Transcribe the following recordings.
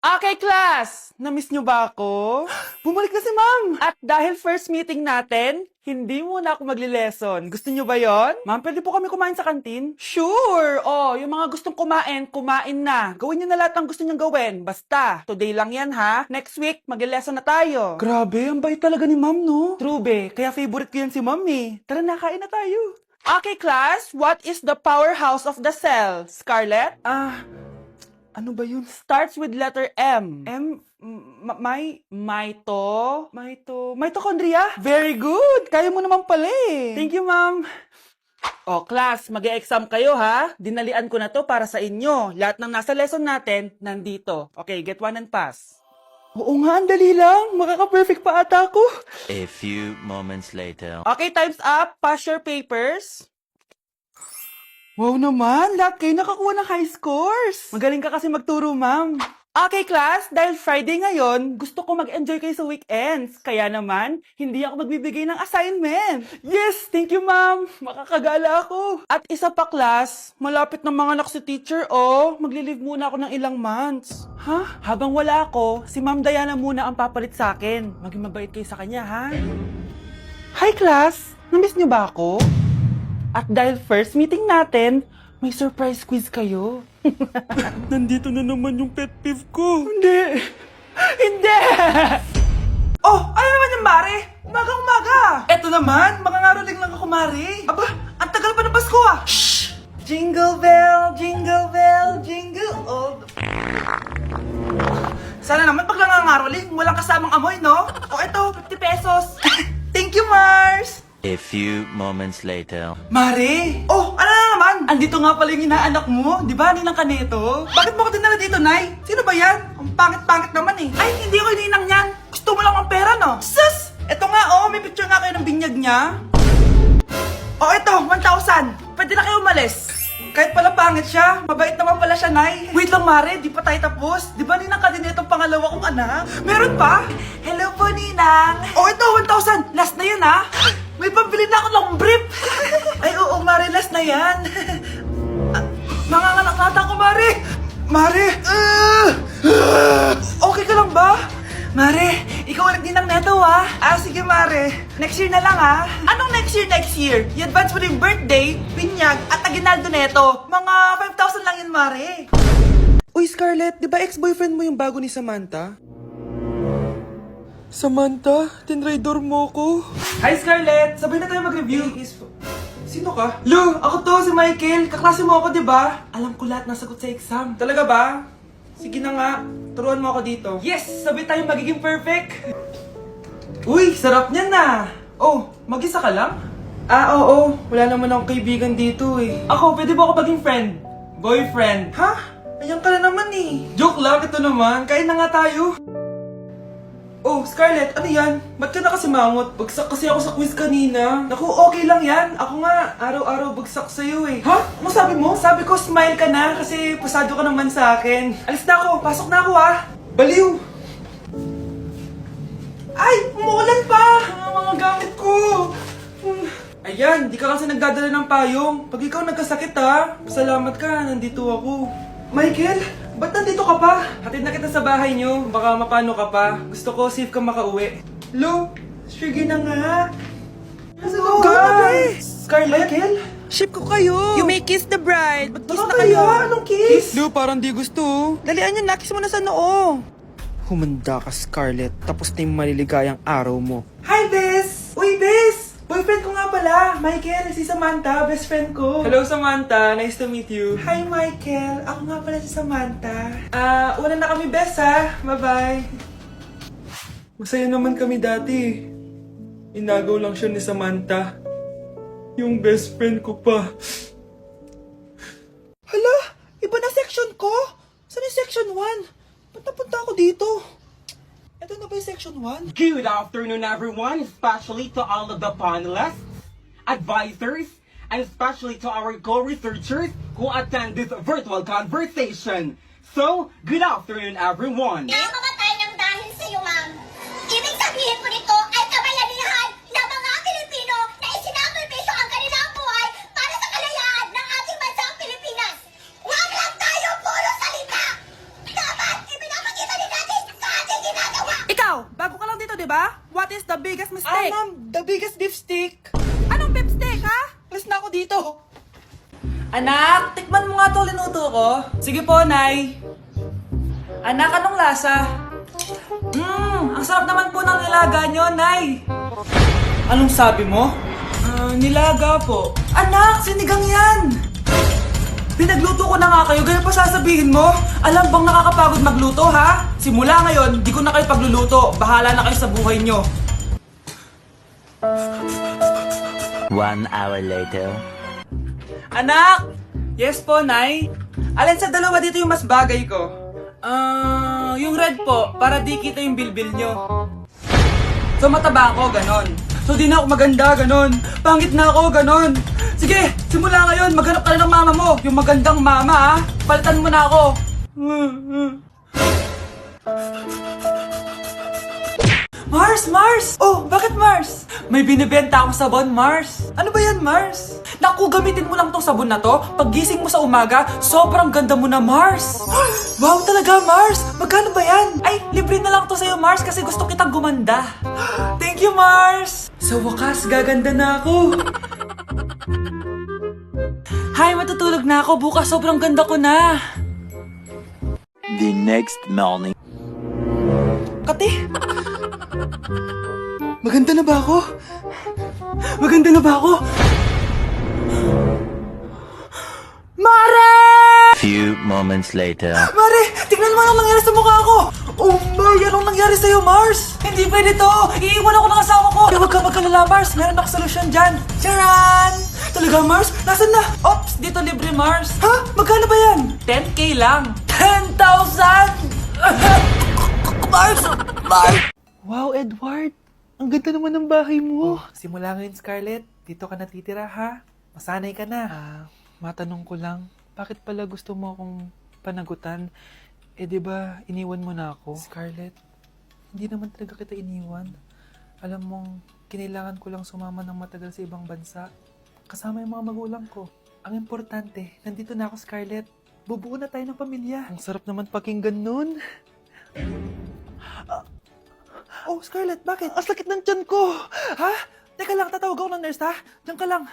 Okay, class! Namiss nyo ba ako? Bumalik na si ma'am! At dahil first meeting natin, hindi muna ako magli-lesson. Gusto nyo ba yon? Ma'am, pwede po kami kumain sa kantin? Sure! Oh, yung mga gustong kumain, kumain na. Gawin nyo na lahat ng gusto nyong gawin. Basta, today lang yan ha. Next week, magli-lesson na tayo. Grabe, ang bait talaga ni ma'am, no? True, be. Kaya favorite ko yan si ma'am eh. Tara na, kain na tayo. Okay, class. What is the powerhouse of the cell? Scarlett? Ano ba yun? Starts with letter M. Mitochondria? Very good! Kaya mo naman pala eh. Thank you, ma'am. O, class, mag-e-exam kayo ha. Dinalian ko na to para sa inyo. Lahat ng nasa lesson natin, nandito. Okay, get one and pass. Oo nga, ang dali lang. Makaka-perfect pa ata ako. A few moments later. Okay, time's up. Pass your papers. Wow naman, lahat kayo nakakuha ng high scores. Magaling ka kasi magturo, ma'am. Okay, class, dahil Friday ngayon, gusto ko mag-enjoy kayo sa weekends. Kaya naman, hindi ako magbibigay ng assignment. Yes, thank you, ma'am. Makakagala ako. At isa pa, class, malapit na mga anak si teacher, oh. Magli-leave muna ako ng ilang months. Ha? Habang wala ako, si Ma'am Diana muna ang papalit sa akin. Maging mabait kayo sa kanya, ha? Hi, class. Namiss niyo ba ako? At dahil first meeting natin, may surprise quiz kayo. Nandito na naman yung pet peeve ko. Hindi! Hindi! Oh, ano naman yung Mare? Umaga-umaga! Eto naman, mangangaroling lang ako, Mare. Aba, ang tagal pa ng Pasko ah! Shh! Jingle bell, jingle bell, jingle all the... Sana naman pag nangangaroling, walang kasamang amoy, no? O eto, 50 pesos. Thank you, Mars! A few moments later. Mare! Oh, ano na naman? Andito nga pala yung inaanak mo. Di ba, ninang ka nito? Bakit mo ko dinala dito, Nay? Sino ba yan? Ang pangit-pangit naman eh. Ay, hindi ko ninang yan. Gusto mo lang ang pera, no? Sus! Eto nga, oh. May picture nga kayo ng binyag niya. Oh, eto, 1,000. Pwede na kayo umalis. Kahit pala pangit siya, mabait naman pala siya, Nay. Wait lang, Mare. Di pa tayo tapos. Di ba ninang ka din itong pangalawa kong anak? Meron pa? Hello po, ninang. Oh, ito, 1,000. Last na yun, ha? May pambili na ako ng brief! Ay, oo, Mare, last na yan. Nanganganak nata ako, Mare! Mare! Okay ka lang ba? Mare, ikaw ulit din ang neto, ha? Sige, Mare. Next year na lang, ha? Anong next year? I-advance mo na yung birthday, pinyag, at aginaldo neto. Mga 5,000 lang yun, Mare. Uy, Scarlett, di ba ex-boyfriend mo yung bago ni Samantha? Samantha, tinraidor mo ko. Hi, Scarlett! Sabay na tayo mag-review. Sino ka? Lu, ako to, si Michael. Kaklase mo ako, di ba? Alam ko lahat ng sagot sa exam. Talaga ba? Sige na nga, turuan mo ako dito. Yes! Sabay tayo magiging perfect! Uy, sarap niyan na! Oh, mag-isa ka lang? Oo. Wala naman akong kaibigan dito eh. Ako, pwede ba ako maging friend? Boyfriend? Ha? Ayan ka na naman eh. Joke lang, ito naman. Kain na nga tayo. Oh, Scarlett, ano yan? Ba't ka na kasi mangot? Bagsak kasi ako sa quiz kanina. Naku, okay lang yan. Ako nga, araw-araw bagsak sa'yo eh. Ha? Ano sabi mo? Sabi ko, smile ka na kasi pasado ka naman sa akin. Alis na ako, pasok na ako ha. Baliw! Ay, umuulan pa! Ang mga gamit ko! Ayan, di ka kasi nagdadala ng payong. Pag ikaw nagkasakit ha, salamat ka, nandito ako. Michael, ba't nandito ka pa? Hatid na kita sa bahay niyo, baka mapano ka pa. Gusto ko safe ka makauwi. Lo, sige na nga. Hello, guys! Scarlett? Michael? Ship ko kayo! You may kiss the bride. Mag-kiss na Baka kayo. kaya, anong kiss? Lu, parang di gusto. Dalian nyo, nakis mo na sa noo. Humanda ka, Scarlett. Tapos na yung maliligayang araw mo. Hi, Bes! Uy, Bes! Boyfriend ko nga pala, Michael, si Samantha, best friend ko. Hello, Samantha. Nice to meet you. Hi, Michael. Ako nga pala si Samantha. Una na kami, Bes, ha? Bye-bye. Masaya naman kami dati. Inagaw lang siya ni Samantha. Yung best friend ko pa. Hala, iba na section ko. Saan yung section 1? Ba't napunta ako dito? Ito na ba yung section 1? Good afternoon, everyone, especially to all of the panelists, advisors, and especially to our co-researchers who attend this virtual conversation. So, good afternoon, everyone. Namamatay ng dahil sa iyo, ma'am. Ibig sabihin po nito ay kabayanihan ng mga Pilipino na isinakripisyo ang kanilang buhay para sa kalayaan ng ating bansang Pilipinas. Huwag lang tayo puro salita! Dapat ipinapakita ba? What is the biggest mistake? Ma'am, the biggest beef stick. Anong beef steak, ha? Alis na ako dito. Anak, tikman mo nga to linuto ko. Sige po, Nay. Anak, anong lasa? Ang sarap naman po ng nilaga nyo, Nay. Anong sabi mo? Nilaga po. Anak, sinigang yan. Pinagluto ko na nga kayo, ganyan pa sasabihin mo? Alam bang nakakapagod magluto, ha? Simula ngayon, di ko na kayo pagluluto. Bahala na kayo sa buhay nyo. 1 hour later. Anak! Yes po, Nay. Alin sa dalawa dito yung mas bagay ko? Yung red po, para di kita yung bilbil nyo. So mataba ako, ganon. So di na ako maganda, ganon. Pangit na ako, ganon. Sige, simula ngayon, maghanap ka na ng mama mo. Yung magandang mama, ha? Palitan mo na ako. Mars! Mars! Oh, bakit Mars? May binibenta akong sabon, Mars. Ano ba yan, Mars? Naku, gamitin mo lang tong sabon na to. Pag gising mo sa umaga, sobrang ganda mo na, Mars. Wow, talaga, Mars. Magkano ba yan? Ay, libre na lang to sa'yo, Mars, kasi gusto kitang gumanda. Thank you, Mars. Sa wakas, gaganda na ako. Hay, matutulog na ako. Bukas, sobrang ganda ko na. The next morning. Kati! Maganda na ba ako? Maganda na ba ako? Mare! Few moments later. Mare! Tingnan mo anong nangyari sa mukha ko! Oh my! Anong nangyari sa'yo, Mars? Hindi pwede to! Iiwan ako ng asawa ko! Huwag ka magkalala, Mars! Meron ako solusyon dyan! Charan! Talaga, Mars? Nasaan na? Ops! Dito libre, Mars! Ha? Magkano ba yan? 10K lang! 10,000! Mars! Mars! Wow, Edward. Ang ganda naman ng bahay mo. Simula ngayon, Scarlett. Dito ka natitira, ha? Masanay ka na. Matanong ko lang, bakit pala gusto mo akong panagutan? Eh, di ba, iniwan mo na ako? Scarlett, hindi naman talaga kita iniwan. Alam mong, kinailangan ko lang sumama ng matagal sa ibang bansa. Kasama yung mga magulang ko. Ang importante, nandito na ako, Scarlett. Bubuo na tayo ng pamilya. Ang sarap naman pakinggan nun. Oh, Scarlett, bakit? Ang sakit ng tiyan ko! Ha? Teka lang, tatawag ako ng nurse, ha? Diyan ka lang.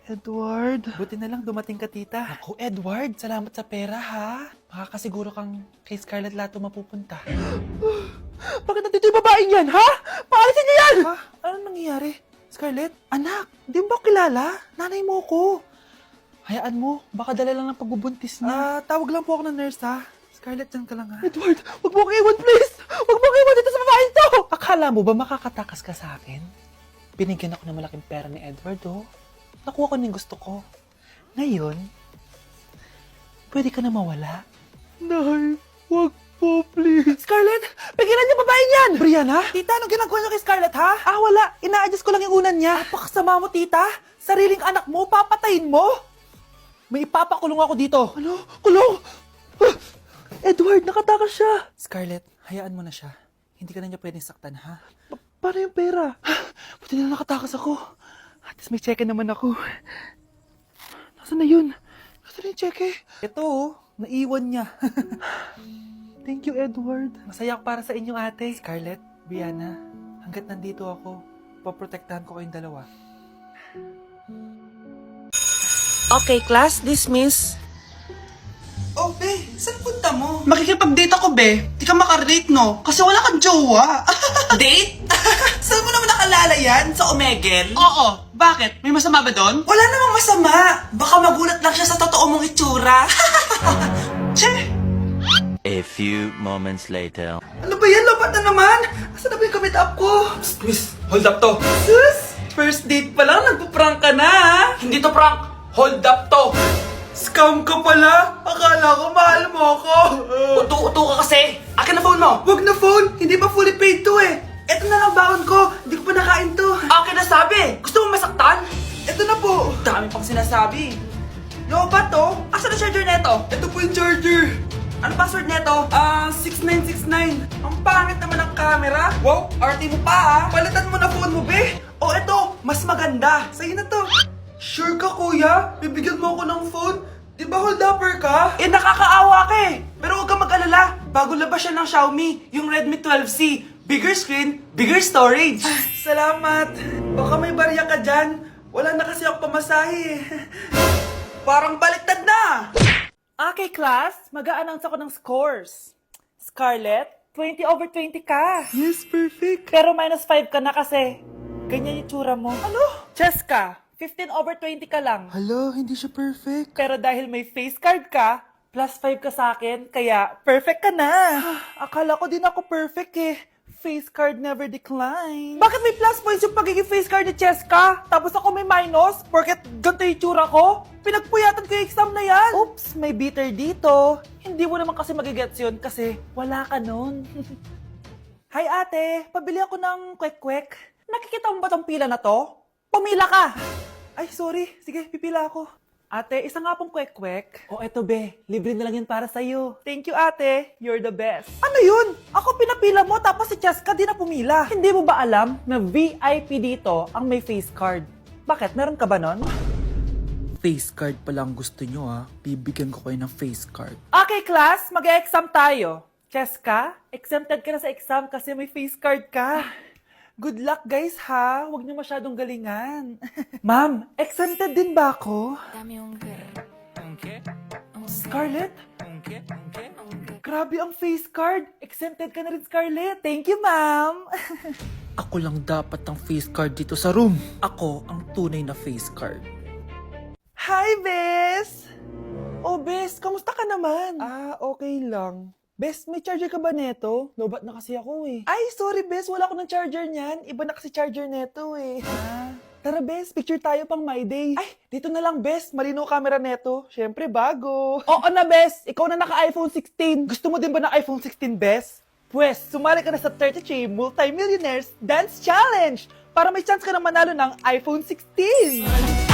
Edward. Buti na lang dumating ka, tita. Ako, Edward, salamat sa pera, ha? Makakasiguro kang kay Scarlett Lato mapupunta. Bakit nandito yung babaeng yan, ha? Paalisin niyo yan! Ha? Anong nangyayari? Scarlett? Anak, di mo ba kilala? Nanay mo ko. Hayaan mo, baka dala lang ng pagbubuntis niya. Tawag lang po ako ng nurse, ha? Scarlett, dyan ka lang, ha? Edward, wag mo kang iwan, please! Wag mo kang iwan dito sa babaeng to! Akala mo ba makakatakas ka sa akin? Binigyan ako ng malaking pera ni Edward, oh. Nakuha ko na yung gusto ko. Ngayon, pwede ka na mawala. Nay, wag po, please. Scarlett, pigilan niyo babaeng yan! Brianna? Tita, anong ginagawa niyo kay Scarlett, ha? Wala. Ina-adjust ko lang yung unan niya. Napakasama mo, tita. Sariling anak mo, papatayin mo. May ipapakulong ako dito. Ano? Kulong? Edward, nakatakas siya. Scarlett, hayaan mo na siya. Hindi ka na niya pwedeng saktan, ha? Paano yung pera? Buti na nakatakas ako. At least may cheque naman ako. Nasaan na yun? Nasaan na yung cheque? Ito, oh. Naiwan niya. Thank you, Edward. Masaya ako para sa inyo, ate. Scarlett, Brianna, hanggat nandito ako, poprotektahan ko kayong dalawa. Okay, class, dismiss. Oh, be, saan punta mo? Makikipag-date ako, be. Di ka makarelate, no? Kasi wala kang jowa. Date? Saan mo naman nakalala yan? Sa Omegle? Oo. Bakit? May masama ba doon? Wala namang masama. Baka magulat lang siya sa totoo mong itsura. Che! A few moments later. Ano ba yan? Lobat na naman. Asan na ba yung kamit up ko? Miss, hold up to. Sus! First date pa lang, nagpo-prank ka na, ha? Hindi to prank. Hold up to. Scam ka pala? Akala ko mahal mo ako. Uto-uto ka kasi. Akin na phone mo. Wag na phone. Hindi pa fully paid to eh. Eto na lang baon ko. Hindi ko pa nakain to. Akin na sabi. Gusto mo masaktan? Eto na po. Dami pang sinasabi. Lobat to? Asan na charger neto? Ito po yung charger. Ano password neto? 6969. Ang pangit naman ang camera. Wow, RT mo pa ah. Palitan mo na phone mo, be. Oh, eto. Mas maganda. Sa'yo na to. Sure ka, kuya? Bibigyan mo ako ng phone? Di ba hold upper ka? Nakakaawa ka eh. Pero huwag kang mag-alala. Bago labas siya ng Xiaomi, yung Redmi 12C. Bigger screen, bigger storage. Salamat. Baka may barya ka dyan. Wala na kasi ako pamasahe. Parang baliktad na. Okay, class. Mag-a-announce ako ng scores. Scarlett, 20/20 ka. Yes, perfect. Pero -5 ka na kasi. Ganyan yung tsura mo. Ano? Cheska, 15/20 ka lang. Hala, hindi siya perfect. Pero dahil may face card ka, +5 ka sa akin, kaya perfect ka na. Akala ko din ako perfect eh. Face card never decline. Bakit may plus points yung pagiging face card ni Cheska? Tapos ako may minus? Porket ganito yung tsura ko? Pinagpuyatan ko yung exam na yan. Oops, may bitter dito. Hindi mo naman kasi magigets yun kasi wala ka nun. Hi ate, pabili ako ng kwek-kwek. Nakikita mo ba tong pila na to? Pumila ka! Ay, sorry. Sige, pipila ako. Ate, isa nga pong kwek-kwek. O eto be, libre na lang yun para sa'yo. Thank you ate, you're the best. Ano yun? Ako pinapila mo tapos si Cheska di na pumila. Hindi mo ba alam na VIP dito ang may face card? Bakit? Meron ka ba nun? Face card pa lang gusto nyo ha. Bibigyan ko kayo ng face card. Okay class, mag-e-exam tayo. Cheska, exempted ka na sa exam kasi may face card ka. Good luck guys ha, huwag niyo masyadong galingan. Ma'am, exempted din ba ako? Scarlett? Grabe ang face card. Exempted ka na rin, Scarlett. Thank you, ma'am. Ako lang dapat ang face card dito sa room. Ako ang tunay na face card. Hi, Bes! Oh, Bes, kamusta ka naman? Okay lang. Bes, may charger ka ba neto? Lobat na kasi ako eh. Ay, sorry Bes, wala ako ng charger niyan. Iba na kasi charger neto eh. Tara Bes, picture tayo pang my day. Ay, dito na lang Bes, malinaw camera neto. Syempre bago. Oo na Bes, ikaw na naka-iPhone 16. Gusto mo din ba ng iPhone 16 Bes? Pwes, sumali ka na sa 33 Multi-Millionaires Dance Challenge para may chance ka na manalo ng iPhone 16.